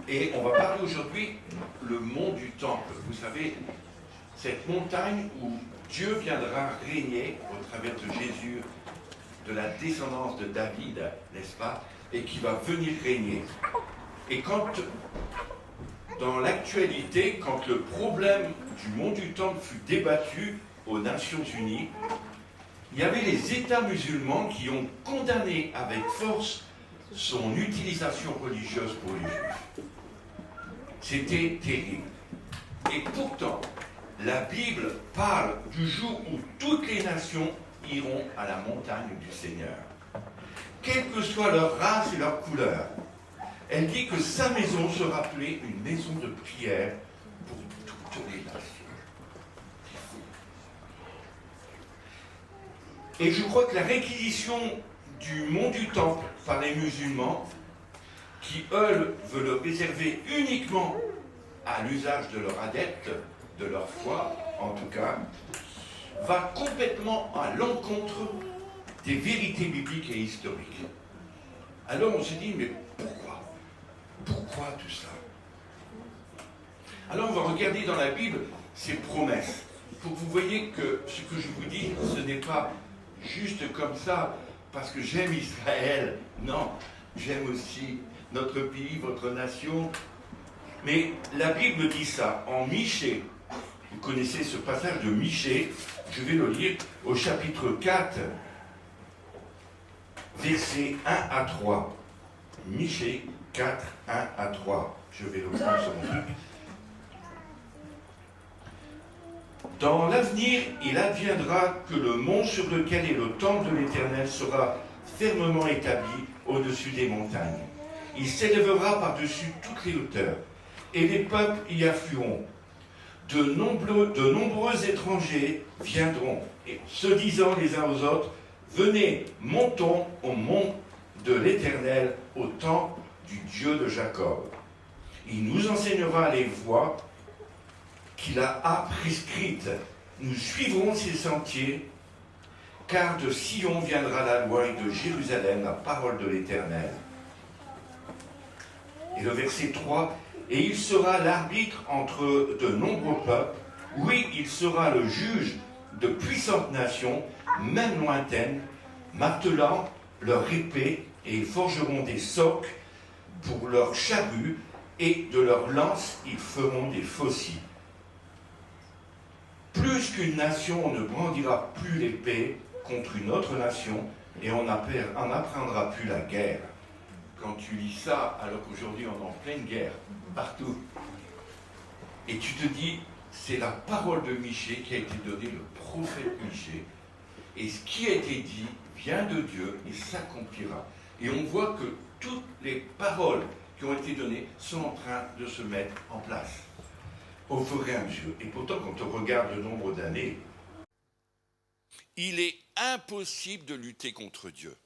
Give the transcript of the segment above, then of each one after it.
Et on va parler aujourd'hui le mont du Temple. Vous savez, cette montagne où Dieu viendra régner au travers de Jésus, de la descendance de David, n'est-ce pas, et qui va venir régner. Et quand, dans l'actualité, quand le problème du mont du Temple fut débattu aux Nations Unies, il y avait les États musulmans qui ont condamné avec force son utilisation religieuse pour les Juifs. C'était terrible. Et pourtant, la Bible parle du jour où toutes les nations iront à la montagne du Seigneur. Quelle que soit leur race et leur couleur, elle dit que sa maison sera appelée une maison de prière pour toutes les nations. Et je crois que la réquisition du mont du Temple par les musulmans, qui eux veulent le réserver uniquement à l'usage de leurs adeptes, de leur foi en tout cas, va complètement à l'encontre des vérités bibliques et historiques. Alors on se dit, mais pourquoi? Pourquoi tout ça? Alors on va regarder dans la Bible ces promesses, pour que vous voyez que ce que je vous dis, ce n'est pas juste comme ça, parce que j'aime Israël. Non, j'aime aussi notre pays, votre nation. Mais la Bible dit ça en Michée. Vous connaissez ce passage de Michée, je vais le lire au chapitre 4, versets 1 à 3. Michée 4, 1 à 3. Je vais le prendre sur mon truc. Dans l'avenir, il adviendra que le mont sur lequel est le temple de l'Éternel sera fermement établi au-dessus des montagnes. Il s'élèvera par-dessus toutes les hauteurs, et les peuples y afflueront. De nombreux étrangers viendront, et se disant les uns aux autres, venez, montons au mont de l'Éternel, au temple du Dieu de Jacob. Il nous enseignera les voies qu'il a prescrites. Nous suivrons ses sentiers, car de Sion viendra la loi et de Jérusalem la parole de l'Éternel. Et le verset 3, et il sera l'arbitre entre de nombreux peuples, oui, il sera le juge de puissantes nations, même lointaines, martelant leur épée, et ils forgeront des socs pour leurs charrues, et de leurs lances ils feront des faucilles. Plus qu'une nation ne brandira plus l'épée contre une autre nation, et on n'apprendra plus la guerre. Quand tu lis ça, alors qu'aujourd'hui on est en pleine guerre, partout, et tu te dis, c'est la parole de Michée qui a été donnée, le prophète Michée, et ce qui a été dit vient de Dieu et s'accomplira. Et on voit que toutes les paroles qui ont été données sont en train de se mettre en place au fur et à mesure. Et pourtant, quand on regarde le nombre d'années, il est impossible de lutter contre Dieu.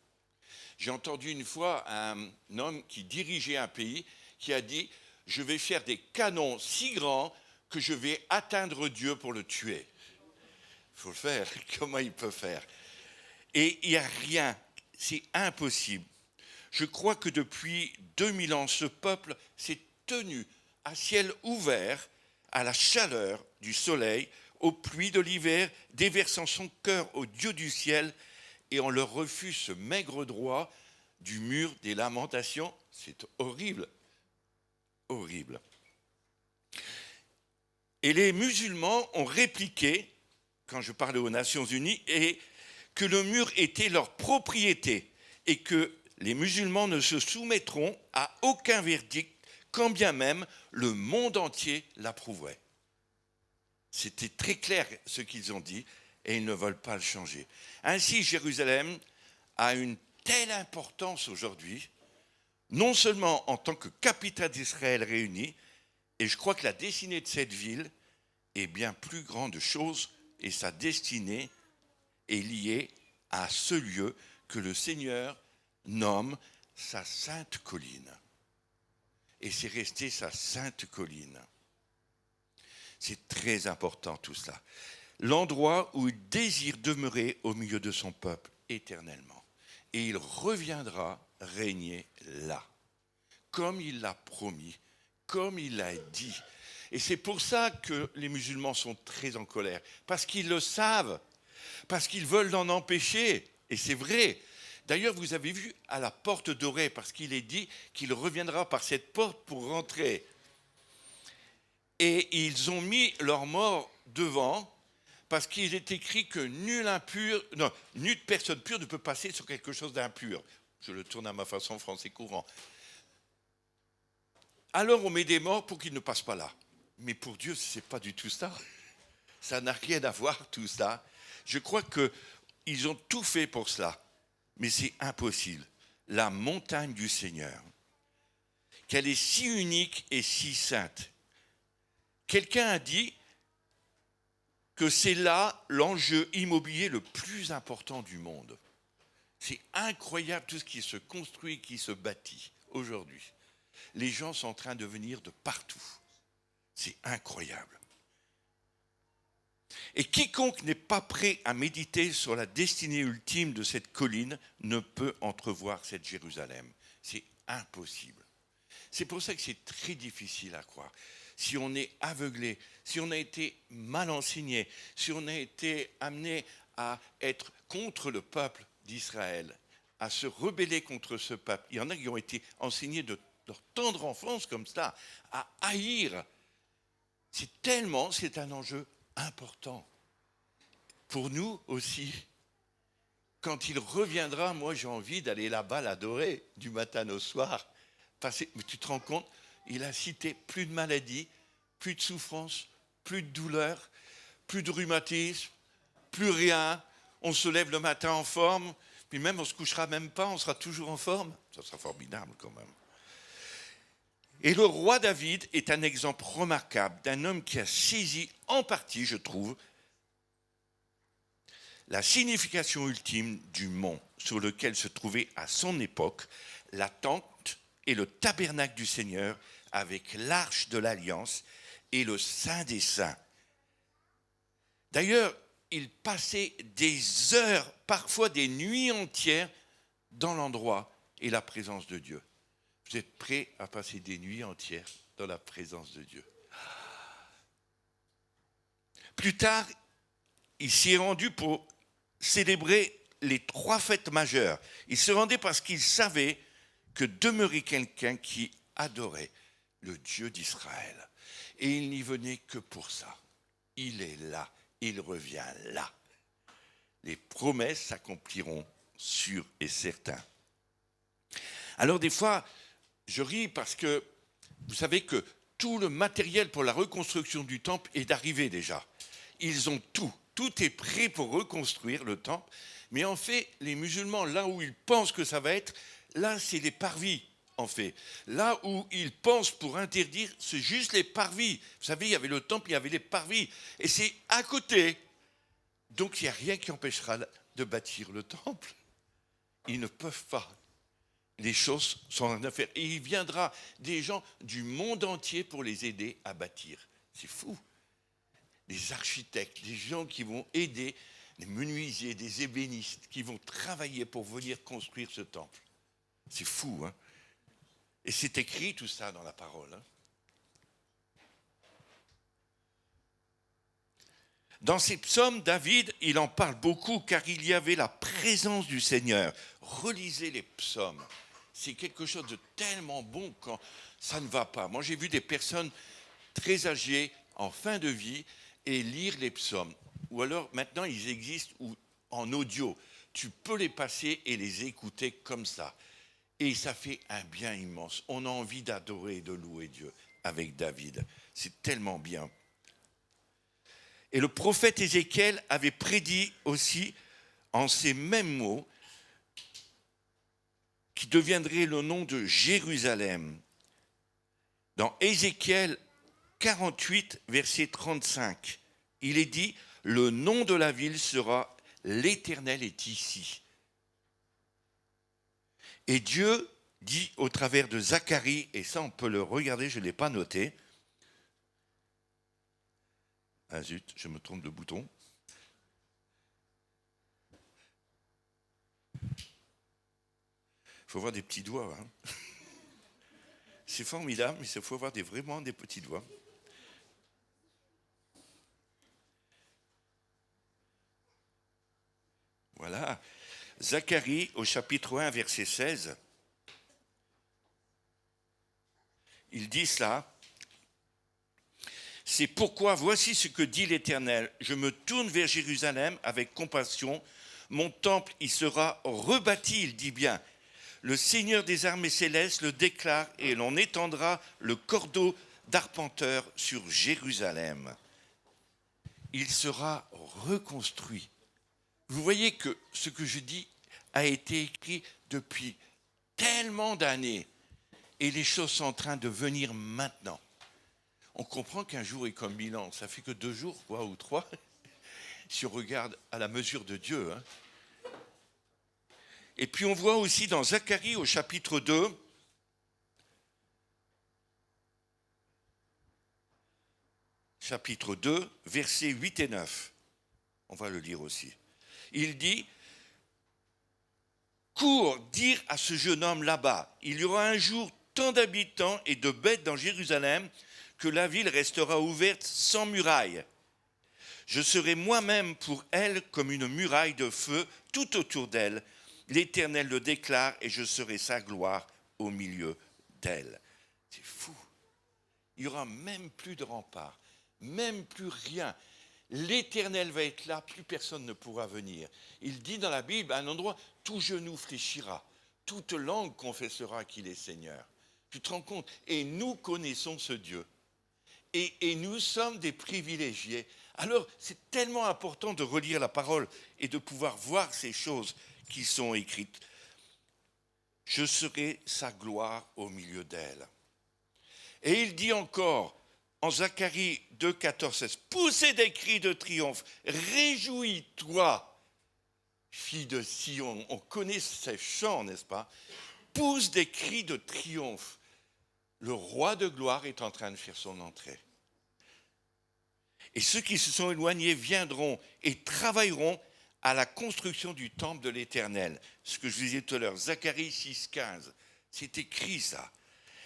J'ai entendu une fois un homme qui dirigeait un pays qui a dit « Je vais faire des canons si grands que je vais atteindre Dieu pour le tuer. » Il faut le faire. Comment il peut faire? Et il n'y a rien. C'est impossible. Je crois que depuis 2000 ans, ce peuple s'est tenu à ciel ouvert à la chaleur du soleil, aux pluies de l'hiver, déversant son cœur au Dieu du ciel, et on leur refuse ce maigre droit du mur des lamentations. C'est horrible, horrible. Et les musulmans ont répliqué, quand je parlais aux Nations Unies, et que le mur était leur propriété, et que les musulmans ne se soumettront à aucun verdict, quand bien même le monde entier l'approuverait. C'était très clair ce qu'ils ont dit, et ils ne veulent pas le changer. Ainsi, Jérusalem a une telle importance aujourd'hui, non seulement en tant que capitale d'Israël réunie, et je crois que la destinée de cette ville est bien plus grande chose, et sa destinée est liée à ce lieu que le Seigneur nomme sa sainte colline. Et c'est resté sa sainte colline. C'est très important tout cela. L'endroit où il désire demeurer au milieu de son peuple éternellement. Et il reviendra régner là, comme il l'a promis comme il l'a dit. Et c'est pour ça que les musulmans sont très en colère, parce qu'ils le savent, parce qu'ils veulent en empêcher. Et c'est vrai. D'ailleurs, vous avez vu à la porte dorée, parce qu'il est dit qu'il reviendra par cette porte pour rentrer. Et ils ont mis leur mort devant, parce qu'il est écrit que nulle personne pure ne peut passer sur quelque chose d'impur. Je le tourne à ma façon français courant. Alors on met des morts pour qu'ils ne passent pas là. Mais pour Dieu, ce n'est pas du tout ça. Ça n'a rien à voir, tout ça. Je crois qu'ils ont tout fait pour cela. Mais c'est impossible. La montagne du Seigneur, qu'elle est si unique et si sainte. Quelqu'un a dit que c'est là l'enjeu immobilier le plus important du monde. C'est incroyable tout ce qui se construit, qui se bâtit aujourd'hui. Les gens sont en train de venir de partout. C'est incroyable. Et quiconque n'est pas prêt à méditer sur la destinée ultime de cette colline ne peut entrevoir cette Jérusalem. C'est impossible. C'est pour ça que c'est très difficile à croire. Si on est aveuglé, si on a été mal enseigné, si on a été amené à être contre le peuple d'Israël, à se rebeller contre ce peuple. Il y en a qui ont été enseignés de leur tendre enfance comme ça, à haïr. C'est un enjeu important. Pour nous aussi, quand il reviendra, moi j'ai envie d'aller là-bas l'adorer du matin au soir. Mais tu te rends compte, il a cité plus de maladies, plus de souffrances, plus de douleurs, plus de rhumatisme, plus rien. On se lève le matin en forme, puis même on ne se couchera même pas, on sera toujours en forme. Ça sera formidable quand même. Et le roi David est un exemple remarquable d'un homme qui a saisi en partie, je trouve, la signification ultime du mont sur lequel se trouvait à son époque la tente et le tabernacle du Seigneur avec l'arche de l'Alliance et le Saint des Saints. D'ailleurs, il passait des heures, parfois des nuits entières, dans l'endroit et la présence de Dieu. Vous êtes prêts à passer des nuits entières dans la présence de Dieu? Plus tard, il s'y est rendu pour célébrer les 3 fêtes majeures. Il se rendait parce qu'il savait que demeurait quelqu'un qui adorait le Dieu d'Israël. Et il n'y venait que pour ça. Il est là, il revient là. Les promesses s'accompliront, sûr et certain. Alors des fois, je ris parce que vous savez que tout le matériel pour la reconstruction du temple est arrivé déjà. Ils ont tout. Tout est prêt pour reconstruire le temple. Mais en fait, les musulmans, là où ils pensent que ça va être, là, c'est les parvis, en fait. Là où ils pensent pour interdire, c'est juste les parvis. Vous savez, il y avait le temple, il y avait les parvis. Et c'est à côté. Donc, il n'y a rien qui empêchera de bâtir le temple. Ils ne peuvent pas. Les choses sont en affaire. Et il viendra des gens du monde entier pour les aider à bâtir. C'est fou. Des architectes, des gens qui vont aider, des menuisiers, des ébénistes, qui vont travailler pour venir construire ce temple. C'est fou, hein? Et c'est écrit tout ça dans la parole. Hein? Dans ses psaumes, David, il en parle beaucoup car il y avait la présence du Seigneur. Relisez les psaumes. C'est quelque chose de tellement bon quand ça ne va pas. Moi, j'ai vu des personnes très âgées, en fin de vie, et lire les psaumes. Ou alors, maintenant, ils existent en audio. Tu peux les passer et les écouter comme ça. Et ça fait un bien immense. On a envie d'adorer et de louer Dieu avec David. C'est tellement bien. Et le prophète Ézéchiel avait prédit aussi, en ces mêmes mots, qui deviendrait le nom de Jérusalem. Dans Ézéchiel 48, verset 35, il est dit « Le nom de la ville sera « L'Éternel est ici ». Et Dieu dit au travers de Zacharie, et ça on peut le regarder, je ne l'ai pas noté. Ah zut, je me trompe de bouton. Il faut voir des petits doigts. Hein. C'est formidable, mais il faut avoir vraiment des petites voix. Voilà. Zacharie au chapitre 1, verset 16. Il dit cela. C'est pourquoi voici ce que dit l'Éternel. Je me tourne vers Jérusalem avec compassion. Mon temple y sera rebâti, il dit bien. Le Seigneur des armées célestes le déclare et l'on étendra le cordeau d'arpenteur sur Jérusalem. Il sera reconstruit. Vous voyez que ce que je dis a été écrit depuis tellement d'années et les choses sont en train de venir maintenant. On comprend qu'un jour est comme 1000 ans. Ça fait que 2 jours, quoi, ou 3, si on regarde à la mesure de Dieu. Hein. Et puis on voit aussi dans Zacharie au chapitre 2, versets 8 et 9. On va le lire aussi. Il dit, « Cours dire à ce jeune homme là-bas, il y aura un jour tant d'habitants et de bêtes dans Jérusalem que la ville restera ouverte sans muraille. Je serai moi-même pour elle comme une muraille de feu tout autour d'elle. L'Éternel le déclare et je serai sa gloire au milieu d'elle. » C'est fou. Il n'y aura même plus de remparts, même plus rien. L'Éternel va être là, plus personne ne pourra venir. Il dit dans la Bible, à un endroit, tout genou fléchira, toute langue confessera qu'il est Seigneur. Tu te rends compte? Et nous connaissons ce Dieu. Et nous sommes des privilégiés. Alors, c'est tellement important de relire la parole et de pouvoir voir ces choses qui sont écrites. Je serai sa gloire au milieu d'elle. Et il dit encore, en Zacharie 2, 14, 16, poussez des cris de triomphe, réjouis-toi, fille de Sion. On connaît ces chants, n'est-ce pas? Pousse des cris de triomphe. Le roi de gloire est en train de faire son entrée. Et ceux qui se sont éloignés viendront et travailleront à la construction du temple de l'Éternel. Ce que je vous disais tout à l'heure, Zacharie 6, 15. C'est écrit ça.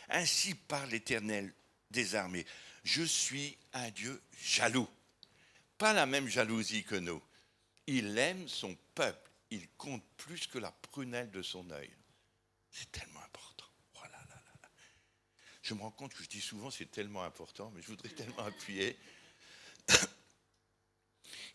Ainsi parle l'Éternel des armées. Je suis un Dieu jaloux. Pas la même jalousie que nous. Il aime son peuple. Il compte plus que la prunelle de son œil. C'est tellement important. Oh là là là là. Je me rends compte que je dis souvent c'est tellement important, mais je voudrais tellement appuyer.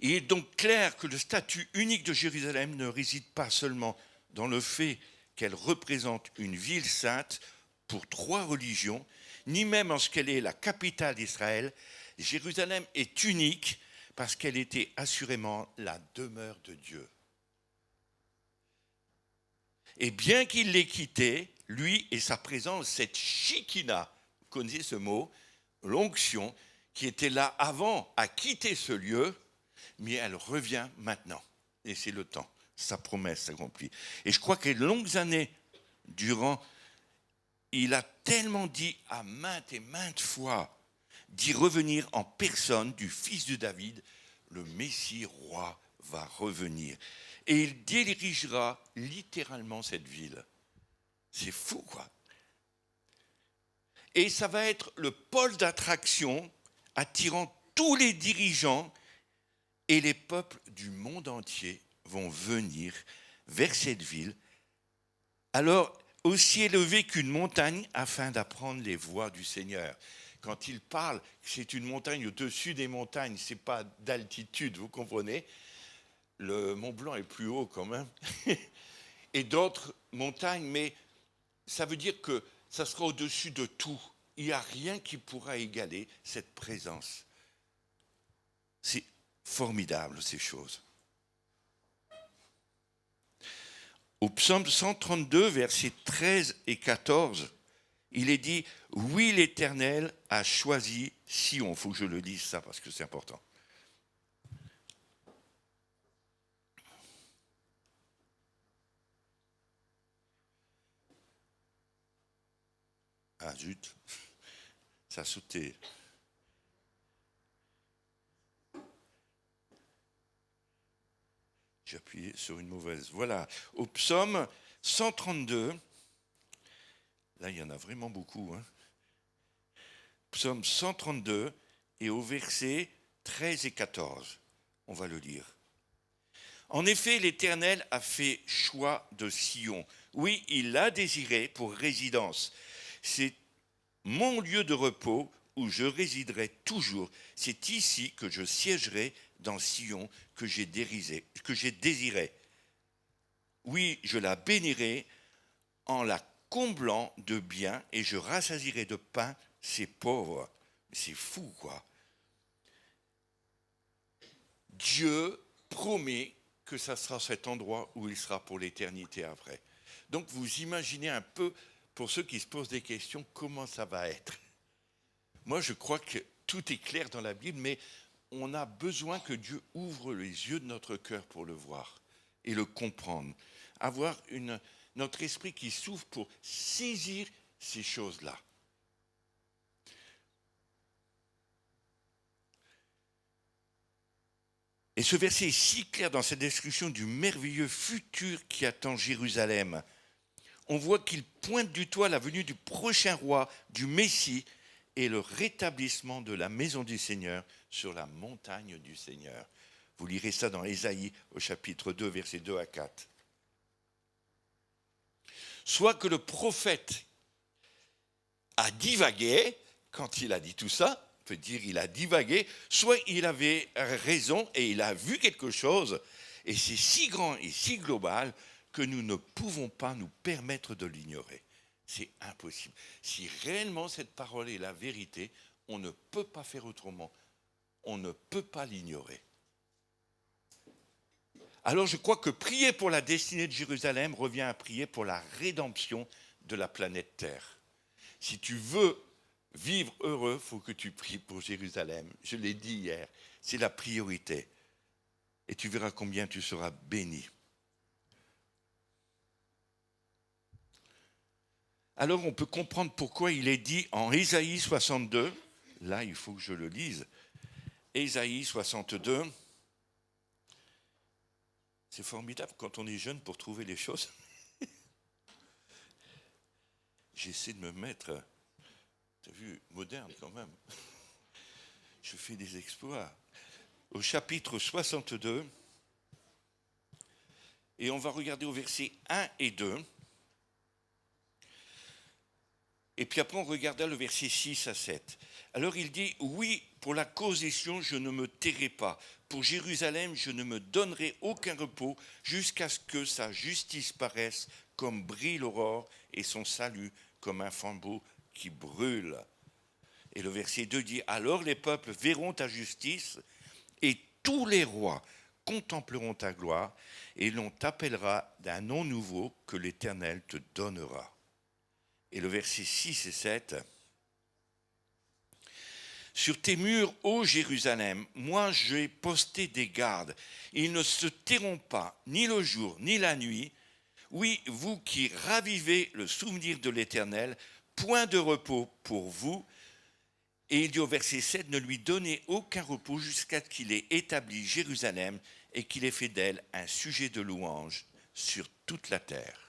Il est donc clair que le statut unique de Jérusalem ne réside pas seulement dans le fait qu'elle représente une ville sainte pour 3 religions, ni même en ce qu'elle est la capitale d'Israël. Jérusalem est unique parce qu'elle était assurément la demeure de Dieu. Et bien qu'il l'ait quitté, lui et sa présence, cette Shekinah, vous connaissez ce mot, l'onction, qui était là avant, a quitté ce lieu, mais elle revient maintenant. Et c'est le temps, sa promesse s'accomplit. Et je crois que les longues années durant, il a tellement dit à maintes et maintes fois d'y revenir en personne du fils de David, le Messie roi va revenir. Et il dirigera littéralement cette ville. C'est fou, quoi. Et ça va être le pôle d'attraction attirant tous les dirigeants et les peuples du monde entier vont venir vers cette ville. Alors, aussi élevée qu'une montagne afin d'apprendre les voies du Seigneur. Quand il parle, c'est une montagne au-dessus des montagnes, ce n'est pas d'altitude, vous comprenez? Le Mont Blanc est plus haut quand même. Et d'autres montagnes, mais ça veut dire que ça sera au-dessus de tout. Il n'y a rien qui pourra égaler cette présence. C'est formidable ces choses. Au psaume 132, versets 13 et 14, il est dit « Oui, l'Éternel a choisi Sion ». Il faut que je le dise ça parce que c'est important. Ah zut, ça a sauté. J'ai appuyé sur une mauvaise. Voilà, au psaume 132, là il y en a vraiment beaucoup. Hein. psaume 132 et au verset 13 et 14. On va le lire. En effet, l'Éternel a fait choix de Sion. Oui, il l'a désiré pour résidence. C'est mon lieu de repos où je résiderai toujours. C'est ici que je siégerai dans Sion que j'ai désiré. Oui, je la bénirai en la comblant de biens et je rassasierai de pain ses pauvres. C'est fou, quoi. Dieu promet que ça sera cet endroit où il sera pour l'éternité après. Donc vous imaginez un peu, pour ceux qui se posent des questions, comment ça va être. Moi, je crois que tout est clair dans la Bible, mais on a besoin que Dieu ouvre les yeux de notre cœur pour le voir et le comprendre. Avoir notre esprit qui s'ouvre pour saisir ces choses-là. Et ce verset est si clair dans sa description du merveilleux futur qui attend Jérusalem. On voit qu'il pointe du doigt la venue du prochain roi, du Messie, et le rétablissement de la maison du Seigneur sur la montagne du Seigneur. Vous lirez ça dans Ésaïe au chapitre 2, versets 2 à 4. Soit que le prophète a divagué quand il a dit tout ça, on peut dire il a divagué, soit il avait raison et il a vu quelque chose, et c'est si grand et si global que nous ne pouvons pas nous permettre de l'ignorer. C'est impossible. Si réellement cette parole est la vérité, on ne peut pas faire autrement. On ne peut pas l'ignorer. Alors je crois que prier pour la destinée de Jérusalem revient à prier pour la rédemption de la planète Terre. Si tu veux vivre heureux, il faut que tu pries pour Jérusalem. Je l'ai dit hier, c'est la priorité. Et tu verras combien tu seras béni. Alors on peut comprendre pourquoi il est dit en Ésaïe 62, là il faut que je le lise, Ésaïe 62, c'est formidable quand on est jeune pour trouver les choses. J'essaie de me mettre, tu as vu, moderne quand même. Je fais des exploits. Au chapitre 62, et on va regarder au verset 1 et 2. Et puis après, on regardera le verset 6 à 7. Alors il dit, oui, pour la cause des Sion, je ne me tairai pas. Pour Jérusalem, je ne me donnerai aucun repos jusqu'à ce que sa justice paraisse comme brille l'aurore et son salut comme un flambeau qui brûle. Et le verset 2 dit, alors les peuples verront ta justice et tous les rois contempleront ta gloire et l'on t'appellera d'un nom nouveau que l'Éternel te donnera. Et le verset 6 et 7. Sur tes murs, ô Jérusalem, moi j'ai posté des gardes. Ils ne se tairont pas, ni le jour, ni la nuit. Oui, vous qui ravivez le souvenir de l'Éternel, point de repos pour vous. Et il dit au verset 7, ne lui donnez aucun repos jusqu'à ce qu'il ait établi Jérusalem et qu'il ait fait d'elle un sujet de louange sur toute la terre.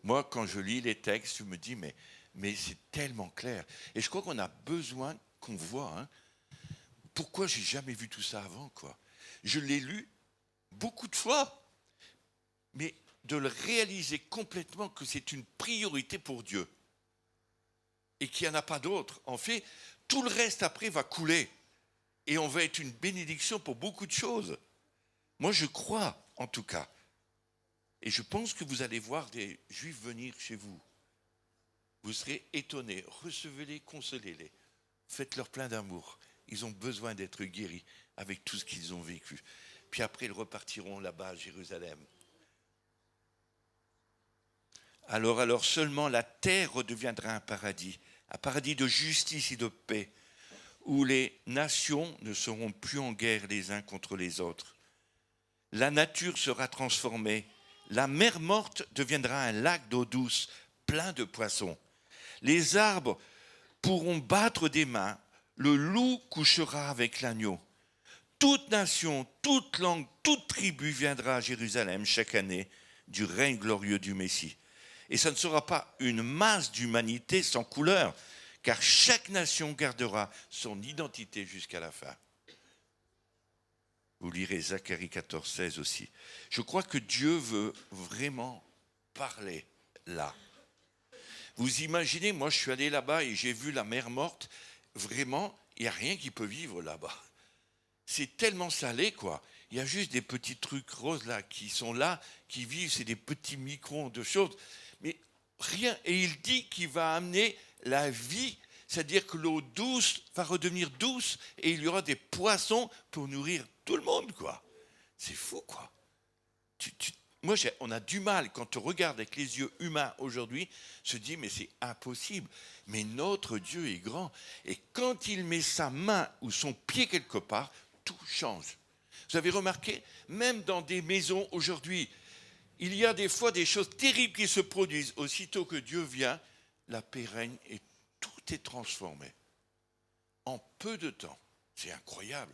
Moi, quand je lis les textes, je me dis, mais c'est tellement clair. Et je crois qu'on a besoin qu'on voit. Hein, pourquoi j'ai jamais vu tout ça avant, quoi. Je l'ai lu beaucoup de fois, mais de le réaliser complètement que c'est une priorité pour Dieu et qu'il n'y en a pas d'autre. En fait, tout le reste après va couler et on va être une bénédiction pour beaucoup de choses. Moi, je crois, en tout cas. Et je pense que vous allez voir des Juifs venir chez vous. Vous serez étonnés. Recevez-les, consolez-les. Faites-leur plein d'amour. Ils ont besoin d'être guéris avec tout ce qu'ils ont vécu. Puis après, ils repartiront là-bas à Jérusalem. Alors seulement la terre redeviendra un paradis de justice et de paix, où les nations ne seront plus en guerre les uns contre les autres. La nature sera transformée. La mer morte deviendra un lac d'eau douce, plein de poissons. Les arbres pourront battre des mains. Le loup couchera avec l'agneau. Toute nation, toute langue, toute tribu viendra à Jérusalem chaque année du règne glorieux du Messie. Et ça ne sera pas une masse d'humanité sans couleur car chaque nation gardera son identité jusqu'à la fin. Vous lirez Zacharie 14, 16 aussi. Je crois que Dieu veut vraiment parler là. Vous imaginez, moi je suis allé là-bas et j'ai vu la mer morte. Vraiment, il n'y a rien qui peut vivre là-bas. C'est tellement salé, quoi. Il y a juste des petits trucs roses là qui sont là, qui vivent, c'est des petits microns de choses. Mais rien. Et il dit qu'il va amener la vie, c'est-à-dire que l'eau douce va redevenir douce et il y aura des poissons pour nourrir tout le monde, quoi. C'est fou, quoi. Moi, on a du mal, quand on regarde avec les yeux humains aujourd'hui, se dit, mais c'est impossible. Mais notre Dieu est grand. Et quand il met sa main ou son pied quelque part, tout change. Vous avez remarqué, même dans des maisons aujourd'hui, il y a des fois des choses terribles qui se produisent. Aussitôt que Dieu vient, la paix règne et tout est transformé. En peu de temps. C'est incroyable.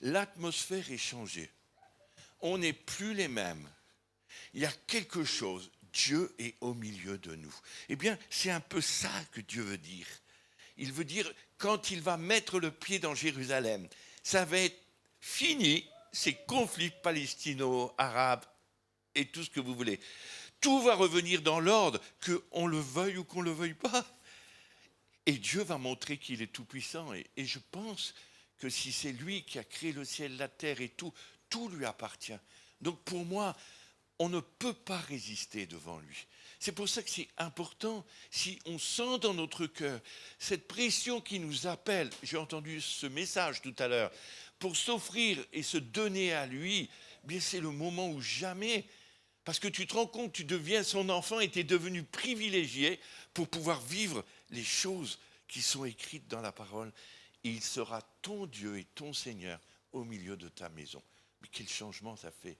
L'atmosphère est changée. On n'est plus les mêmes. Il y a quelque chose, Dieu est au milieu de nous. Eh bien, c'est un peu ça que Dieu veut dire. Il veut dire, quand il va mettre le pied dans Jérusalem, ça va être fini, ces conflits palestino-arabes et tout ce que vous voulez. Tout va revenir dans l'ordre, qu'on le veuille ou qu'on ne le veuille pas. Et Dieu va montrer qu'il est tout-puissant. Et je pense que si c'est lui qui a créé le ciel, la terre et tout, tout lui appartient. Donc pour moi, on ne peut pas résister devant lui. C'est pour ça que c'est important, si on sent dans notre cœur cette pression qui nous appelle, j'ai entendu ce message tout à l'heure, pour s'offrir et se donner à lui, bien c'est le moment où jamais, parce que tu te rends compte, tu deviens son enfant et tu es devenu privilégié pour pouvoir vivre les choses qui sont écrites dans la parole. Et il sera ton Dieu et ton Seigneur au milieu de ta maison. Mais quel changement ça fait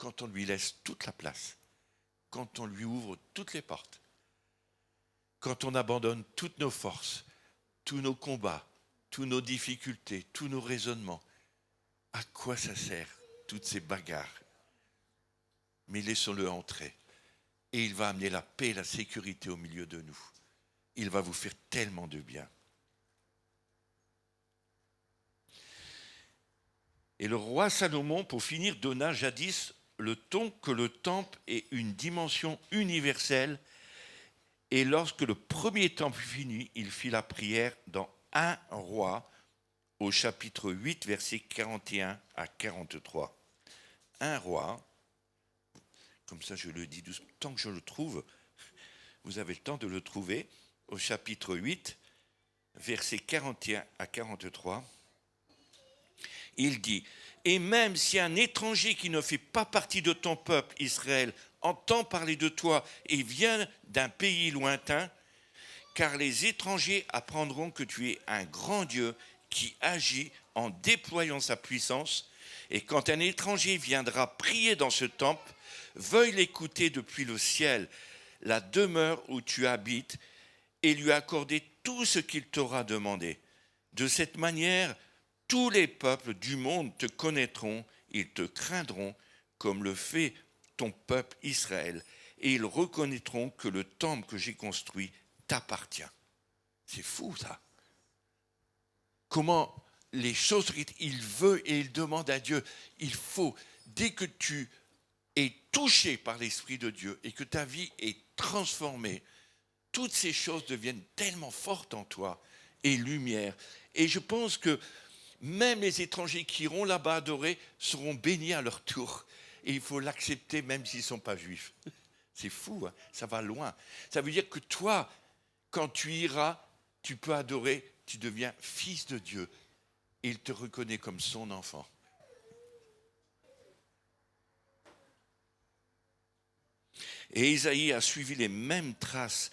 quand on lui laisse toute la place, quand on lui ouvre toutes les portes, quand on abandonne toutes nos forces, tous nos combats, toutes nos difficultés, tous nos raisonnements. À quoi ça sert, toutes ces bagarres? Mais laissons-le entrer. Et il va amener la paix et la sécurité au milieu de nous. Il va vous faire tellement de bien. Et le roi Salomon, pour finir, donna jadis le ton que le temple ait une dimension universelle. Et lorsque le premier temple fut fini, il fit la prière dans 1 Roi, au chapitre 8, versets 41 à 43. 1 Roi, comme ça je le dis doucement, tant que je le trouve, vous avez le temps de le trouver, au chapitre 8, versets 41 à 43. Il dit, et même si un étranger qui ne fait pas partie de ton peuple, Israël, entend parler de toi et vient d'un pays lointain, car les étrangers apprendront que tu es un grand Dieu qui agit en déployant sa puissance, et quand un étranger viendra prier dans ce temple, veuille l'écouter depuis le ciel, la demeure où tu habites, et lui accorder tout ce qu'il t'aura demandé. De cette manière, tous les peuples du monde te connaîtront, ils te craindront comme le fait ton peuple Israël, et ils reconnaîtront que le temple que j'ai construit t'appartient. C'est fou ça. Comment les choses, il veut et il demande à Dieu, il faut, dès que tu es touché par l'Esprit de Dieu et que ta vie est transformée, toutes ces choses deviennent tellement fortes en toi et lumière. Et je pense que même les étrangers qui iront là-bas adorer seront bénis à leur tour. Et il faut l'accepter même s'ils ne sont pas juifs. C'est fou, hein, ça va loin. Ça veut dire que toi, quand tu iras, tu peux adorer, tu deviens fils de Dieu. Et il te reconnaît comme son enfant. Et Isaïe a suivi les mêmes traces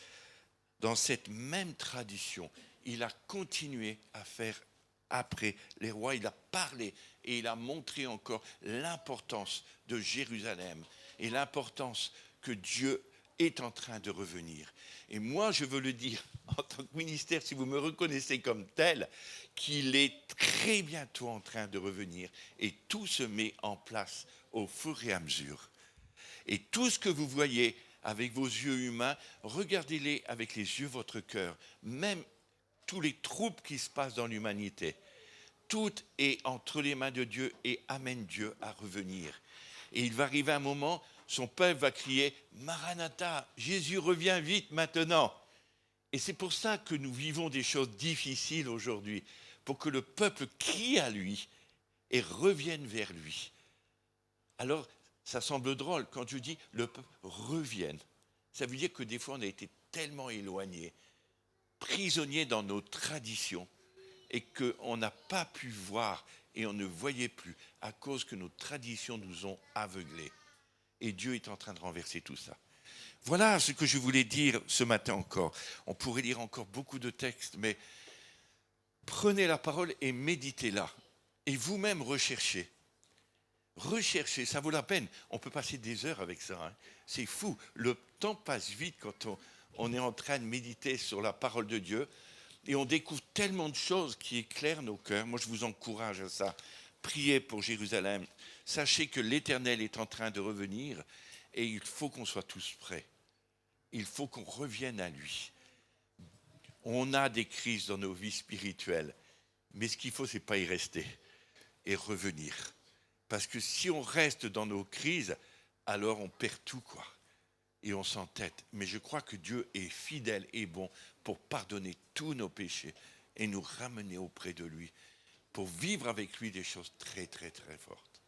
dans cette même tradition. Il a continué à faire après les rois, il a parlé et il a montré encore l'importance de Jérusalem et l'importance que Dieu est en train de revenir. Et moi, je veux le dire en tant que ministère, si vous me reconnaissez comme tel, qu'il est très bientôt en train de revenir et tout se met en place au fur et à mesure. Et tout ce que vous voyez avec vos yeux humains, regardez-les avec les yeux de votre cœur. Même tous les troubles qui se passent dans l'humanité. Tout est entre les mains de Dieu et amène Dieu à revenir. Et il va arriver un moment, son peuple va crier « Maranatha, Jésus revient vite maintenant !» Et c'est pour ça que nous vivons des choses difficiles aujourd'hui, pour que le peuple crie à lui et revienne vers lui. Alors, ça semble drôle quand je dis « le peuple revienne ». Ça veut dire que des fois, on a été tellement éloignés, prisonniers dans nos traditions, et qu'on n'a pas pu voir et on ne voyait plus à cause que nos traditions nous ont aveuglés. Et Dieu est en train de renverser tout ça. Voilà ce que je voulais dire ce matin encore. On pourrait lire encore beaucoup de textes, mais prenez la parole et méditez-la. Et vous-même recherchez. Recherchez, ça vaut la peine. On peut passer des heures avec ça. Hein. C'est fou. Le temps passe vite quand on est en train de méditer sur la parole de Dieu. Et on découvre tellement de choses qui éclairent nos cœurs. Moi, je vous encourage à ça. Priez pour Jérusalem. Sachez que l'Éternel est en train de revenir et il faut qu'on soit tous prêts. Il faut qu'on revienne à lui. On a des crises dans nos vies spirituelles, mais ce qu'il faut, c'est pas y rester et revenir. Parce que si on reste dans nos crises, alors on perd tout, quoi. Et on s'entête. Mais je crois que Dieu est fidèle et bon pour pardonner tous nos péchés et nous ramener auprès de lui, pour vivre avec lui des choses très, très, très fortes.